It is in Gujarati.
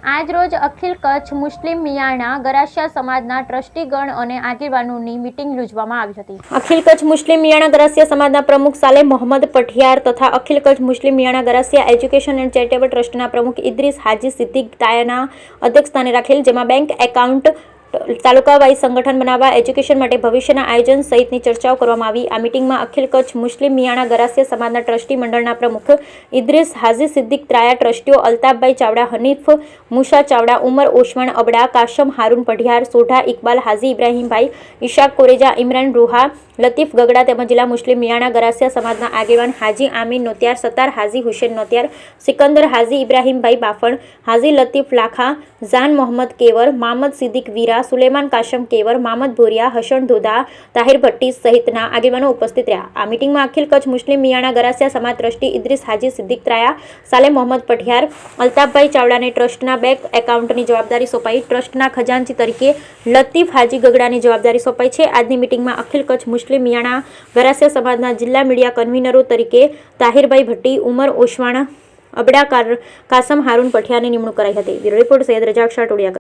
આજ રોજ અખિલ કચ્છ મુસ્લિમ મિયાણા ગરાસિયા સમાજના ટ્રસ્ટીગણ અને આગેવાનોની મીટિંગ યોજવામાં આવી હતી। અખિલ કચ્છ મુસ્લિમ મિયાણા ગરાસિયા સમાજના પ્રમુખ સાલેહ મોહમ્મદ પઠિયાર તથા અખિલ કચ્છ મુસ્લિમ મિયાણા ગરાસિયા એજ્યુકેશન એન્ડ ચેરિટેબલ ટ્રસ્ટના પ્રમુખ ઇદ્રીસ હાજી સિદ્દીક તાયાના અધ્યક્ષસ્થાને રાખેલ, જેમાં બેંક એકાઉન્ટ, તાલુકા વાઇઝ સંગઠન બનાવવા, એજ્યુકેશન માટે ભવિષ્યના આયોજન સહિતની ચર્ચાઓ કરવામાં આવી। આ મીટિંગમાં અખિલ કચ્છ મુસ્લિમ મિયાણા ગરાસિયા સમાજના ટ્રસ્ટી મંડળના પ્રમુખ ઇદ્રીસ હાજી સિદ્દીક ત્રાયા, ટ્રસ્ટીઓ અલ્તાફભાઈ ચાવડા, હનીફ મુસા ચાવડા, ઉમર ઓસમાણ અબડા, કાસમ હારૂન પઢિયાર, સોઢા ઇકબાલ, હાજી ઇબ્રાહીમભાઈ, ઇશાક કોરેજા, ઇમરાન રૂહા, લતીફ ગગડા તેમજ જિલ્લા મુસ્લિમ મિયાણા ગરાસિયા સમાજના આગેવાન હાજી આમીન નોતિયાર, સત્તાર હાજી હુસેન નોતિયાર, સિકંદર હાજી ઇબ્રાહીમભાઈ બાફણ, હાજી લતીફ લાખા, ઝાન મોહમ્મદ કેવર, મામદ સિદ્દીક વીરા, સુલેમાન કાશમ કેવર, મામદ ભોરિયા, હસન ધોધા, તાહિર ભટ્ટી સહિતના આગેવાનો ઉપસ્થિત રહ્યા। આ મીટિંગમાં અખિલ કચ્છ મુસ્લિમ મિયાણા ગરાસિયા સમાજ ટ્રસ્ટી ઇદ્રીસ હાજી સિદ્દીક ત્રાયા, સાલેહ મોહમ્મદ પઠિયાર, અલ્તાફભાઈ ચાવડાને ટ્રસ્ટના બેંક એકાઉન્ટની જવાબદારી સોંપાઈ, ટ્રસ્ટના ખજાનચી તરીકે લતીફ હાજી ગગડાની જવાબદારી સોંપાઈ છે। આજની મીટિંગમાં અખિલ કચ્છ મુસ્લિમ મિયાણા ગરાસિયા સમાજના જિલ્લા મીડિયા કન્વીનરો તરીકે તાહિરભાઈ ભટ્ટી, ઉમર ઓસમાણ અબડા, કાસમ હારૂન પઠિયારની નિમણૂક કરાઈ હતી। Bureau report Sayed Razak Shah Todiya.